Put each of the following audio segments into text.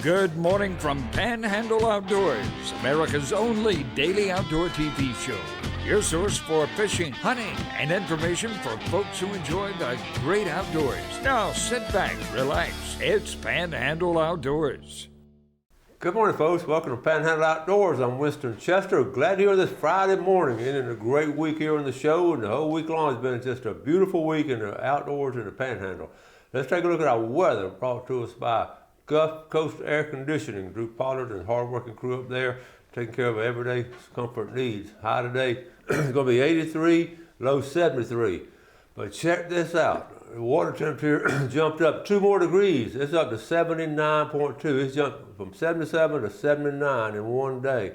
Good morning from Panhandle Outdoors, America's only daily outdoor TV show. Your source for fishing, hunting, and information for folks who enjoy the great outdoors. Now sit back, relax. It's Panhandle Outdoors. Good morning, folks. Welcome to Panhandle Outdoors. I'm Winston Chester. Glad to hear this Friday morning. Ending a great week here on the show, and the whole week long has been just a beautiful week in the outdoors in the Panhandle. Let's take a look at our weather brought to us by Gulf Coast Air Conditioning. Drew Pollard and hard-working crew up there taking care of everyday comfort needs. High today is going to be 83, low 73. But check this out. The water temperature jumped up 2 more degrees. It's up to 79.2. It's jumped from 77 to 79 in one day.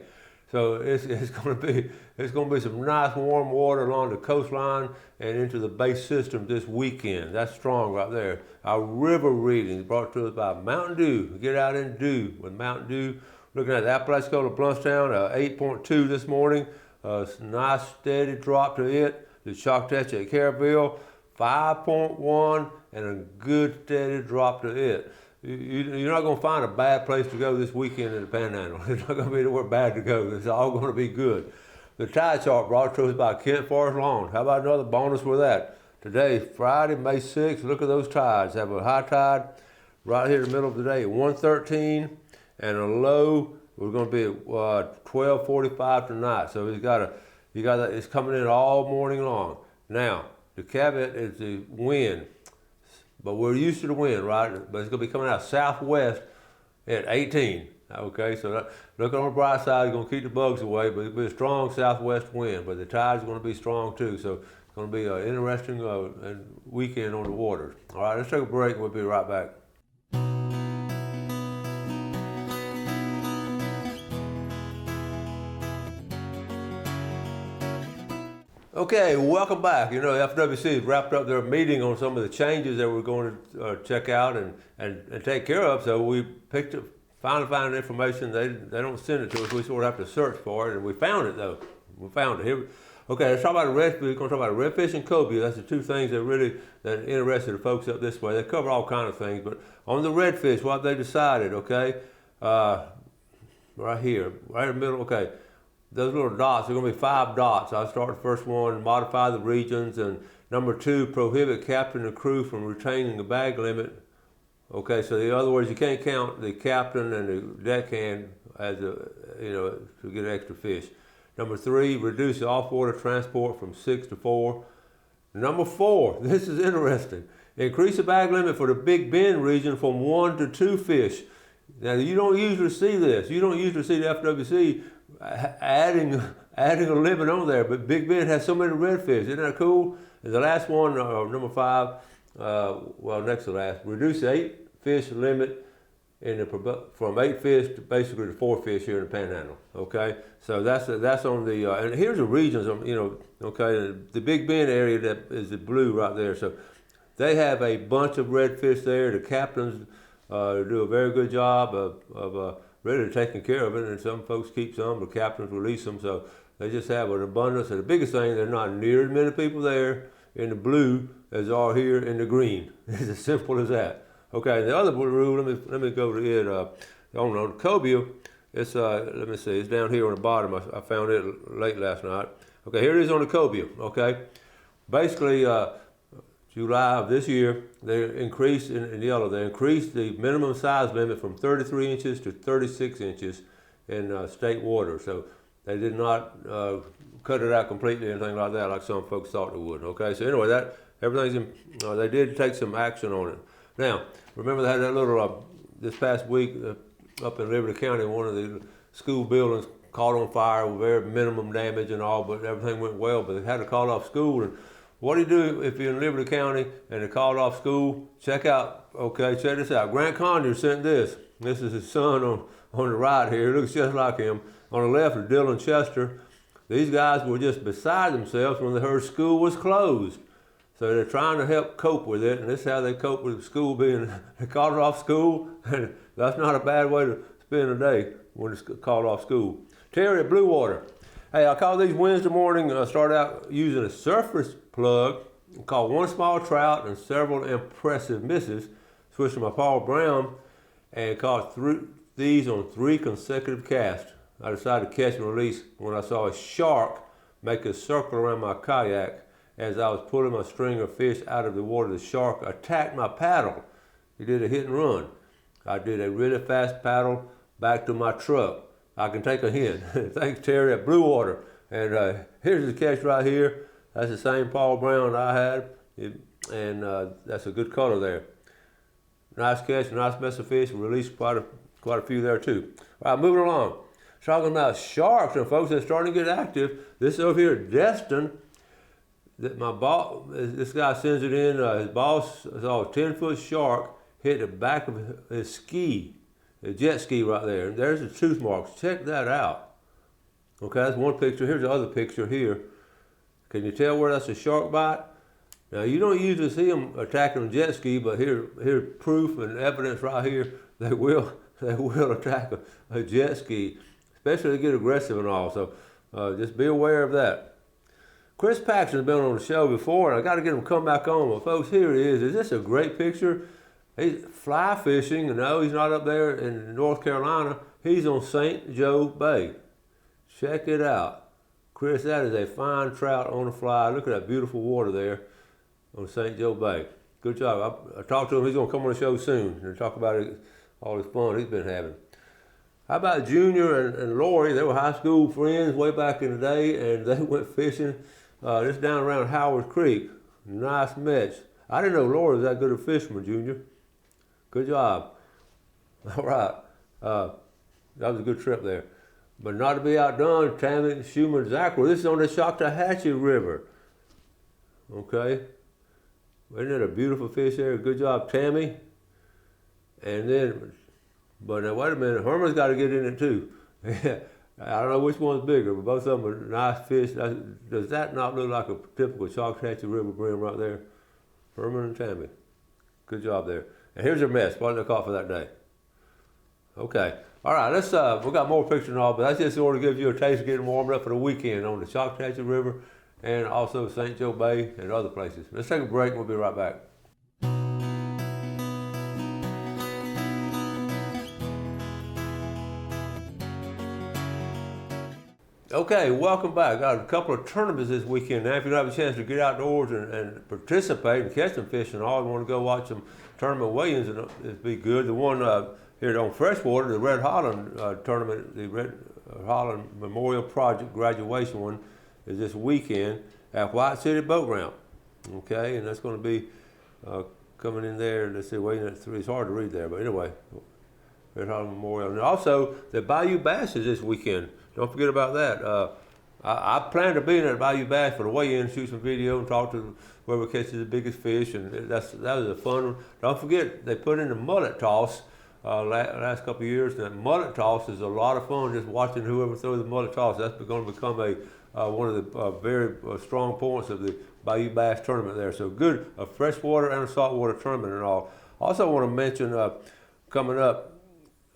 So it's going to be some nice warm water along the coastline and into the base system this weekend. That's strong right there. Our river readings brought to us by Mountain Dew. Get out and do with Mountain Dew. Looking at the Apalachicola Bluntstown, 8.2 this morning. Nice steady drop to it. The Choctaw at Caryville, 5.1, and a good steady drop to it. You're not going to find a bad place to go this weekend in the Panhandle. It's not going to be anywhere bad to go. It's all going to be good. The tide chart brought to us by Kent Forest Lawn. How about another bonus with that? Today, Friday, May 6th, look at those tides. Have a high tide right here in the middle of the day at 1:13, and a low, we're going to be at 12:45 tonight. So it's coming in all morning long. Now, the caveat is the wind. But we're used to the wind, right? But it's going to be coming out southwest at 18. Okay, so look on the bright side, it's going to keep the bugs away, but it'll be a strong southwest wind. But the tide's going to be strong too, so it's going to be an interesting weekend on the water. All right, let's take a break and we'll be right back. Okay, welcome back. You know, FWC has wrapped up their meeting on some of the changes that we're going to check out and take care of. So we finally found information. They don't send it to us. We sort of have to search for it, and we found it though. We found it here. Okay, let's talk about redfish. We're going to talk about redfish and cobia. That's the two things that interested the folks up this way. They cover all kinds of things, but on the redfish, what they decided. Okay, right here, right in the middle. Okay. Those little dots, there are going to be 5 dots. I'll start the first one, modify the regions, and number 2, prohibit captain and crew from retaining the bag limit. Okay, so in other words, you can't count the captain and the deckhand as to get extra fish. Number 3, reduce the off-water transport from 6 to 4. Number 4, this is interesting. Increase the bag limit for the Big Bend region from 1 to 2 fish. Now, you don't usually see this. You don't usually see the FWC adding a limit on there, but Big Bend has so many redfish. Isn't that cool? And the last one, number 5, next to last, reduce the 8 fish limit from 8 fish to basically to 4 fish here in the Panhandle. Okay, so that's on the and here's the regions. Okay, the Big Bend area that is the blue right there. So they have a bunch of redfish there. The captains do a very good job of really taking care of it, and some folks keep some, the captains release them, so they just have an abundance. And the biggest thing, there's not near as many people there in the blue as are here in the green. It's as simple as that. Okay, the other rule, let me go to it. On the cobia, it's let me see, it's down here on the bottom. I found it late last night. Okay, here it is on the cobia. Okay, basically July of this year, they increased in yellow. They increased the minimum size limit from 33 inches to 36 inches in state water. So they did not cut it out completely, anything like that, like some folks thought they would. Okay, so anyway, they did take some action on it. Now, remember they had that little this past week up in Liberty County, one of the school buildings caught on fire with very minimum damage and all, but everything went well. But they had to call off school. And what do you do if you're in Liberty County and they called off school? Check this out. Grant Conyer sent this. This is his son on the right here. It looks just like him. On the left is Dylan Chester. These guys were just beside themselves when they heard school was closed. So they're trying to help cope with it, and this is how they cope with school being, they called it off school, and that's not a bad way to spend a day when it's called off school. Terry at Blue Water. Hey, I caught these Wednesday morning, started out using a surface plug, caught one small trout and several impressive misses, switched to my Paul Brown, and caught these on 3 consecutive casts. I decided to catch and release when I saw a shark make a circle around my kayak as I was pulling my string of fish out of the water. The shark attacked my paddle. He did a hit and run. I did a really fast paddle back to my truck. I can take a hint. Thanks, Terry, at Blue Water. And here's the catch right here. That's the same Paul Brown I had, and that's a good color there. Nice catch, nice mess of fish. We released quite a few there too. All right, moving along. Talking about sharks and folks that's starting to get active. This over here, Destin, that my boss, this guy sends it in. His boss saw a 10-foot shark hit the back of his ski, a jet ski right there. And there's the tooth marks. Check that out. Okay, that's one picture. Here's the other picture here. Can you tell where that's a shark bite? Now, you don't usually see them attacking a jet ski, but here's proof and evidence right here. They will attack a jet ski, especially if they get aggressive and all. So just be aware of that. Chris Paxton's been on the show before, and I got to get him to come back on. But folks, here it is. Is this a great picture? He's fly fishing. No, he's not up there in North Carolina. He's on St. Joe Bay. Check it out. Chris, that is a fine trout on the fly. Look at that beautiful water there on St. Joe Bay. Good job. I talked to him. He's going to come on the show soon and talk about all the fun he's been having. How about Junior and Lori? They were high school friends way back in the day, and they went fishing just down around Howard Creek. Nice match. I didn't know Lori was that good a fisherman, Junior. Good job. All right. That was a good trip there. But not to be outdone, Tammy, Schumer, and Zachary. This is on the Shocklahhatchee River. Okay. Isn't it a beautiful fish there? Good job, Tammy. And then, but now wait a minute, Herman's got to get in it too. I don't know which one's bigger, but both of them are nice fish. Does that not look like a typical Shocklahhatchee River brim right there? Herman and Tammy. Good job there. And here's their mess. What they caught for that day. Okay. All right, let's, we got more pictures and all, but that's just in order to give you a taste of getting warmed up for the weekend on the Shocklahhatchee River and also St. Joe Bay and other places. Let's take a break and we'll be right back. Okay, welcome back. Got a couple of tournaments this weekend. Now, if you don't have a chance to get outdoors and participate and catch some fish and all, you want to go watch some tournament weigh-ins, it'd be good. The one here on Freshwater, the Red Holland tournament, the Red Holland Memorial Project graduation one is this weekend at White City Boat Ramp. Okay, and that's going to be coming in there. Let's see, weighing at 3. It's hard to read there, but anyway, Red Holland Memorial. And also, the Bayou Bass is this weekend. Don't forget about that. I plan to be in at Bayou Bass for the weigh-in, shoot some video, and talk to whoever catches the biggest fish, and that was a fun one. Don't forget, they put in the mullet toss last couple of years. That mullet toss is a lot of fun, just watching whoever throws the mullet toss. That's going to become one of the very strong points of the Bayou Bass tournament there. So good, a freshwater and a saltwater tournament and all. Also want to mention coming up,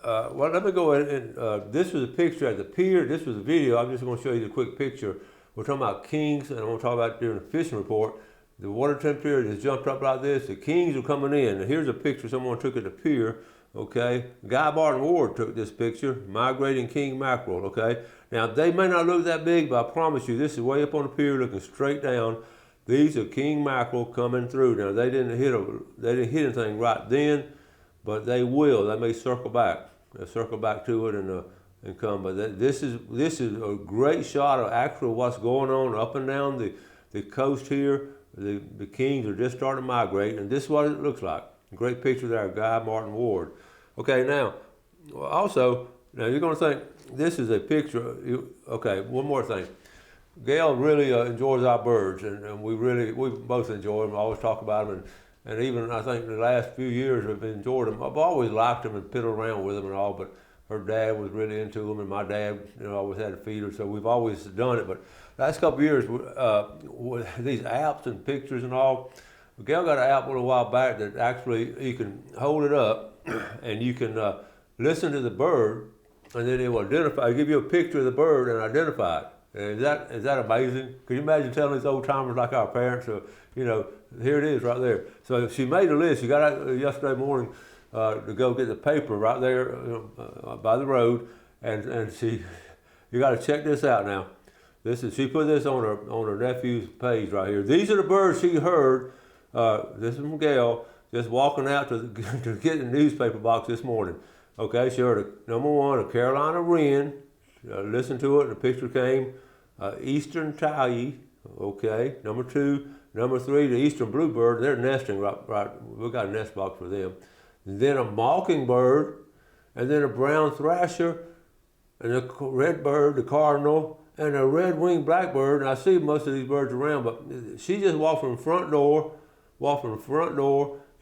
well, let me go ahead and, this was a picture at the pier. This was a video. I'm just going to show you the quick picture. We're talking about kings, and I'm going to talk about during the fishing report. The water temperature has jumped up like this. The kings are coming in. And here's a picture someone took at the pier, okay? Guy Barton Ward took this picture, migrating king mackerel, okay? Now, they may not look that big, but I promise you, this is way up on the pier looking straight down. These are king mackerel coming through. Now, they didn't hit anything right then, but they will. They may circle back. They'll circle back to it and come. But this is a great shot of actually what's going on up and down the coast here. The kings are just starting to migrate, and this is what it looks like. Great picture there, Guy Martin Ward. Okay, now, also, now you're going to think this is a picture. Okay, one more thing. Gail really enjoys our birds, and we both enjoy them. I always talk about them, and even I think the last few years we've enjoyed them. I've always liked them and piddled around with them and all, but her dad was really into them, and my dad, always had a feeder, so we've always done it. But last couple of years, with these apps and pictures and all, Gail got an app a little while back that actually you can hold it up and you can listen to the bird, and then it will give you a picture of the bird and identify it. And is that amazing? Could you imagine telling these old timers like our parents, here it is right there. So she made a list. She got out yesterday morning, to go get the paper right there by the road, and you got to check this out now. She put this on her nephew's page right here. These are the birds she heard. This is from Gail, just walking out to get the newspaper box this morning. Okay, she heard number one, a Carolina wren. Listened to it, and the picture came. Eastern towhee. Okay, number two. Number three, the eastern bluebird. They're nesting right. We got a nest box for them. And then a mockingbird, and then a brown thrasher, and a red bird, the cardinal, and a red-winged blackbird. And I see most of these birds around, but she just walked from the front door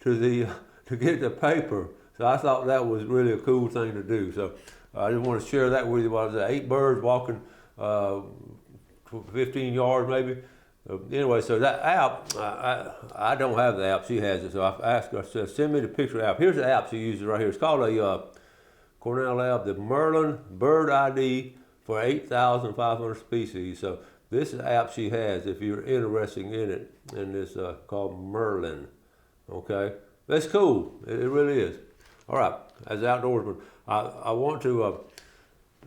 to get the paper. So I thought that was really a cool thing to do. So I just want to share that with you. What was that? 8 birds walking 15 yards maybe. Anyway, so that app, I don't have the app. She has it. So I asked her, I said, send me the picture app. Here's the app she uses right here. It's called a Cornell Lab, the Merlin Bird ID for 8,500 species. So this is the app she has if you're interested in it. And it's called Merlin. Okay? That's cool. It really is. All right. As an outdoorsman, I want to...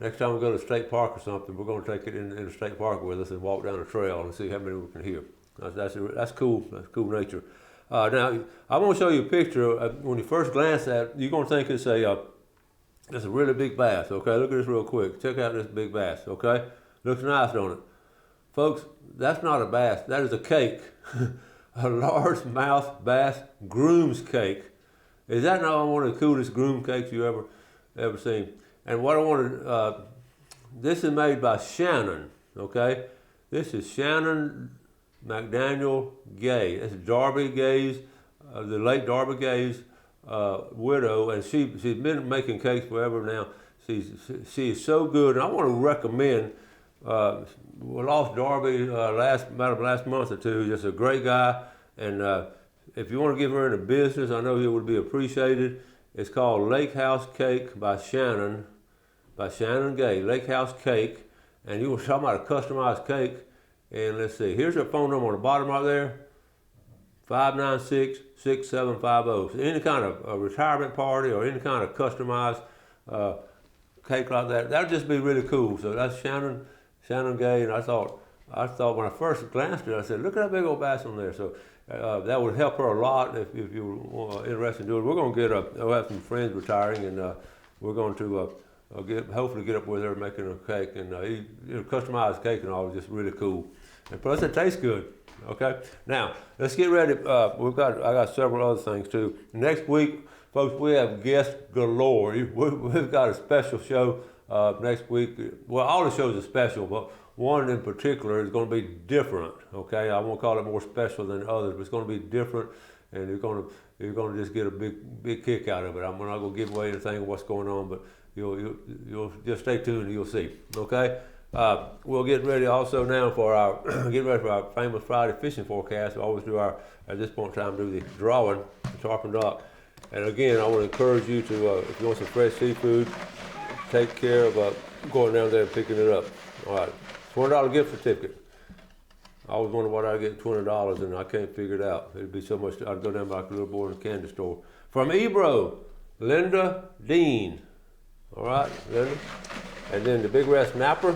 next time we go to the state park or something, we're going to take it in the state park with us and walk down the trail and see how many we can hear. That's cool. That's cool nature. Now, I'm going to show you a picture. When you first glance at it, you're going to think it's a really big bass. Okay, look at this real quick. Check out this big bass. Okay, looks nice, don't it? Folks, that's not a bass. That is a cake. A largemouth bass groom's cake. Is that not one of the coolest groom cakes you ever seen? And what I wanted, this is made by Shannon, okay? This is Shannon McDaniel Gay. That's Darby Gay's, the late Darby Gay's widow, and she's been making cakes forever now. She is so good, and I want to recommend, we lost Darby about last month or two, just a great guy, and if you want to give her in a business, I know it would be appreciated. It's called Lake House Cake by Shannon Gay, Lake House Cake. And you were talking about a customized cake. And let's see, here's her phone number on the bottom right there, 596-6750. So any kind of a retirement party or any kind of customized cake like that, that'd just be really cool. So that's Shannon Gay. And I thought when I first glanced at it, I said, look at that big old bass on there. So that would help her a lot if you were interested in doing it. We're going to we'll have some friends retiring, and we're going to hopefully get up with her making a cake, and customized cake and all is just really cool. And plus it tastes good. Okay, now let's get ready. I got several other things too. Next week, folks, we have guests galore. We've got a special show next week. Well, all the shows are special, but one in particular is going to be different. Okay, I won't call it more special than others, but it's going to be different, and you're going to just get a big kick out of it. I'm not going to give away anything of what's going on, but you'll just stay tuned and you'll see. Okay, we'll get ready also now for our famous Friday fishing forecast. We always do at this point in time do the drawing, Tarpon Dock. And again, I want to encourage you to if you want some fresh seafood, take care of going down there and picking it up. All right. $20 gift certificate. I always wonder what I get $20 and I can't figure it out. It'd be so much. I'd go down by like a little boy in a candy store. From Ebro, Linda Dean. All right, Linda. And then the big red snapper.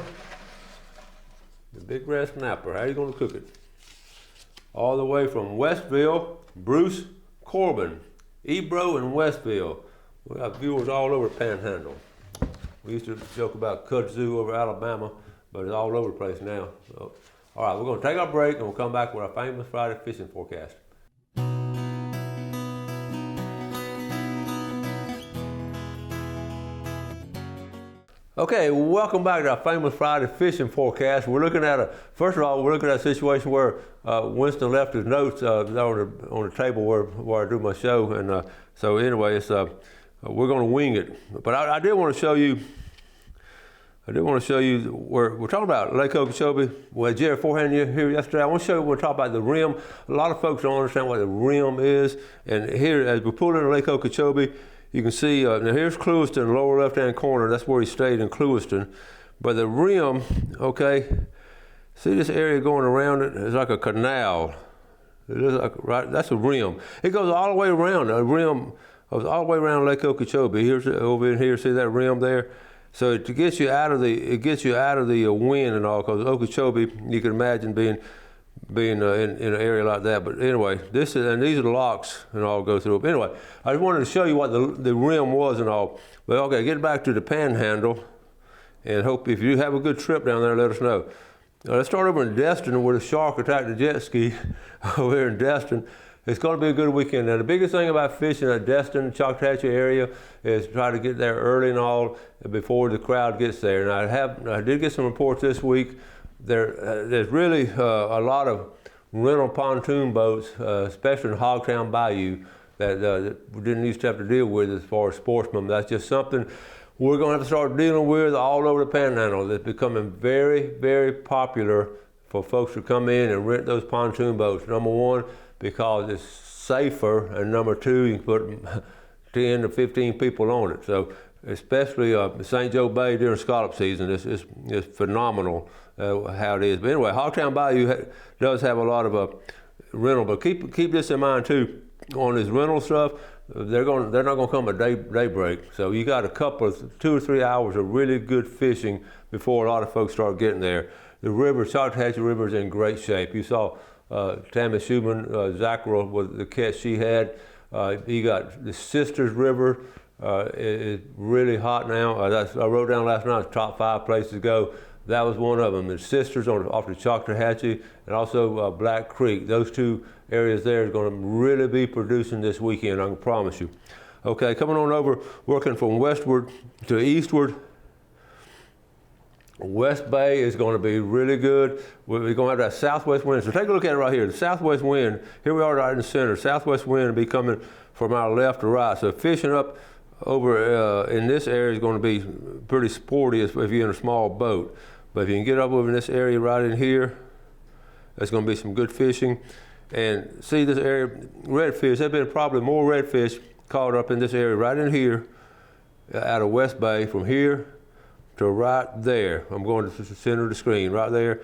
The big red snapper. How are you going to cook it? All the way from Westville, Bruce Corbin. Ebro and Westville. We got viewers all over Panhandle. We used to joke about kudzu over Alabama, but it's all over the place now. So, all right, we're going to take our break and we'll come back with our famous Friday fishing forecast. Okay, welcome back to our famous Friday fishing forecast. We're looking at a situation where Winston left his notes on the table where I do my show, and so anyway, we're going to wing it. But I did want to show you. Where we're talking about Lake Okeechobee. Well, Jerry Forehand here yesterday. I want to show you. We're talking about the rim. A lot of folks don't understand what the rim is, and here as we pull into Lake Okeechobee, you can see, now here's Clewiston, lower left-hand corner. That's where he stayed in Clewiston. But the rim, okay, see this area going around it? It's like a canal. It is like, right, that's a rim. It goes all the way around. The rim I was all the way around Lake Okeechobee. Here's over in here, see that rim there? So it gets you out of the wind and all, because Okeechobee, you can imagine being in an area like that. But anyway, these are the locks and all go through. But anyway, I just wanted to show you what the rim was and all. But okay, get back to the Panhandle, and hope if you have a good trip down there, let us know. Let's start over in Destin, where the shark attacked the jet ski over here in Destin. It's going to be a good weekend. Now, the biggest thing about fishing at Destin, Choctawhatchee area, is try to get there early and all before the crowd gets there. And I did get some reports this week. There's really a lot of rental pontoon boats, especially in Hogtown Bayou, that we didn't used to have to deal with as far as sportsmen. That's just something we're going to have to start dealing with all over the Panhandle. It's becoming very, very popular for folks to come in and rent those pontoon boats. Number one, because it's safer, and number two, you can put 10 to 15 people on it. So especially St. Joe Bay during scallop season, it's phenomenal how it is. But anyway, Hogtown Bayou does have a lot of rental, but keep this in mind too. On this rental stuff, they're not going to come at daybreak. So you got a couple of 2 or 3 hours of really good fishing before a lot of folks start getting there. The river, Choctawhatchee River, is in great shape. You saw Tammy Schumann, Zackrell, with the catch she had. You got the Sisters River is really hot now. I wrote down last night top 5 places to go. That was one of them. The Sisters off the Choctawhatchee, and also Black Creek. Those two areas there is going to really be producing this weekend, I can promise you. Okay, coming on over, working from westward to eastward. West Bay is going to be really good. We're going to have that southwest wind. So take a look at it right here. The southwest wind, here we are right in the center. Southwest wind will be coming from our left to right. So fishing up over in this area is going to be pretty sporty if you're in a small boat. But if you can get up over in this area right in here, there's going to be some good fishing. And see this area, redfish, there's been probably more redfish caught up in this area right in here out of West Bay from here to right there. I'm going to the center of the screen right there.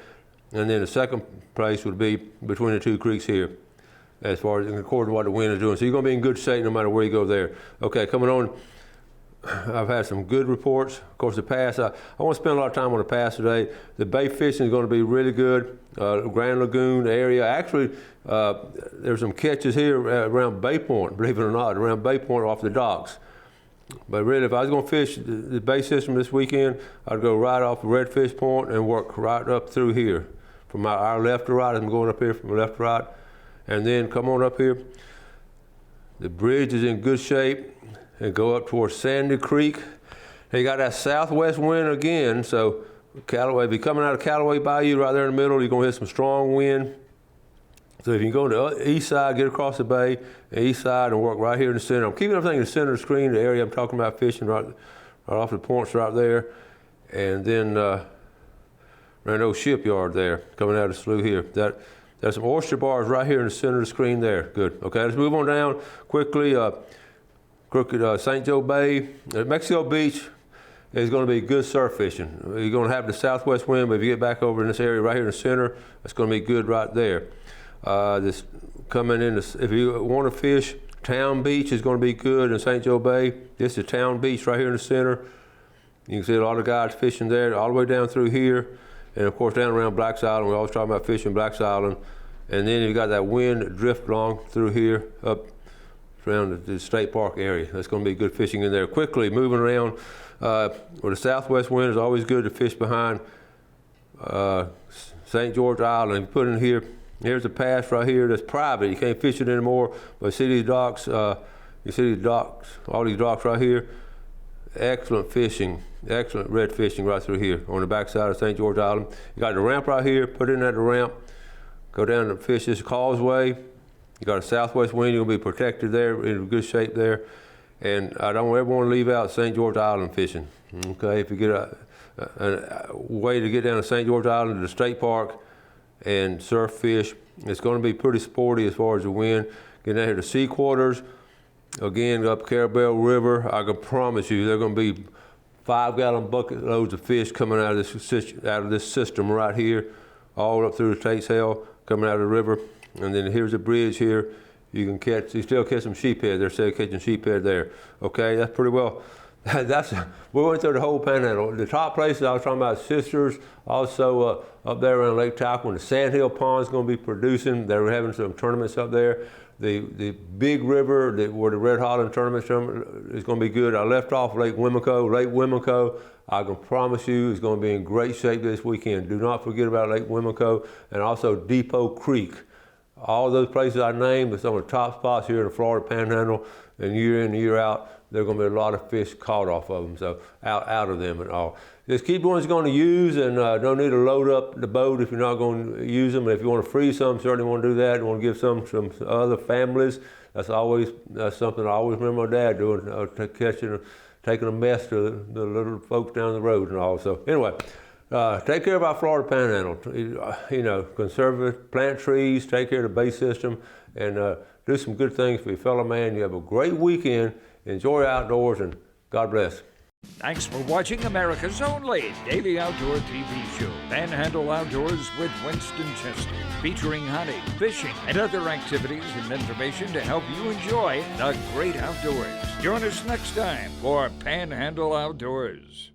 And then the second place would be between the two creeks here, as far as according to what the wind is doing. So you're going to be in good shape no matter where you go there. Okay, coming on, I've had some good reports. Of course, the pass, I want to spend a lot of time on the pass today. The bay fishing is going to be really good. Grand Lagoon area. Actually, there's some catches here around Bay Point, believe it or not, around Bay Point off the docks. But really, if I was going to fish the bay system this weekend, I'd go right off Redfish Point and work right up through here. From our left to right, I'm going up here from left to right. And then come on up here. The bridge is in good shape. And go up towards Sandy Creek. You got that southwest wind again, so Callaway, if you're coming out of Callaway Bayou right there in the middle, you're going to hit some strong wind. So if you can go to the east side, get across the bay, and east side, and work right here in the center. I'm keeping everything in the center of the screen, the area I'm talking about fishing, right off the points right there. And then around the old shipyard there, coming out of the slough here. There's some oyster bars right here in the center of the screen there. Good. Okay, let's move on down quickly. Crooked St. Joe Bay, Mexico Beach is going to be good surf fishing. You're going to have the southwest wind, but if you get back over in this area right here in the center, it's going to be good right there. This coming in, if you want to fish, Town Beach is going to be good in St. Joe Bay. This is Town Beach right here in the center. You can see a lot of guys fishing there, all the way down through here, and of course down around Black's Island. We're always talking about fishing Black's Island, and then you got that wind that drift along through here up around the state park area. That's going to be good fishing in there. Quickly moving around, where the southwest wind is always good to fish behind St. George Island. You put in here, here's a pass right here that's private. You can't fish it anymore, but see these docks, you see these docks, all these docks right here. Excellent fishing, excellent red fishing right through here on the backside of St. George Island. You got the ramp right here, put in at the ramp, go down and fish this causeway. You got a southwest wind, you're going to be protected there, in good shape there. And I don't ever want to leave out St. George Island fishing. Okay, if you get a way to get down to St. George Island to the state park and surf fish, it's going to be pretty sporty as far as the wind. Get down here to sea quarters, again up Carabel River. I can promise you, they're going to be 5-gallon bucket loads of fish coming out of this system right here, all up through the Tate's Hell, coming out of the river. And then here's a bridge here You still catch some sheephead. They're still catching sheephead there. Okay, that's pretty well. We went through the whole Panhandle. The top places I was talking about, Sisters, also up there around Lake Talcott, the Sandhill Pond is going to be producing. They're having some tournaments up there. The big river where the Red Holland tournament is going to be good. I left off Lake Wimico. Lake Wimico, I can promise you, is going to be in great shape this weekend. Do not forget about Lake Wimico and also Depot Creek. All those places I named are some of the top spots here in the Florida Panhandle, and year in and year out, there are going to be a lot of fish caught off of them, so out of them and all. Just keep ones you're going to use, and don't need to load up the boat if you're not going to use them. If you want to freeze some, certainly want to do that. You want to give some other families. That's something I always remember my dad doing, taking a mess to the little folks down the road and all. So anyway, take care of our Florida Panhandle. Conserve it, plant trees, take care of the bay system, and do some good things for your fellow man. You have a great weekend. Enjoy outdoors, and God bless. Thanks for watching America's only daily outdoor TV show, Panhandle Outdoors with Winston Chester, featuring hunting, fishing, and other activities and information to help you enjoy the great outdoors. Join us next time for Panhandle Outdoors.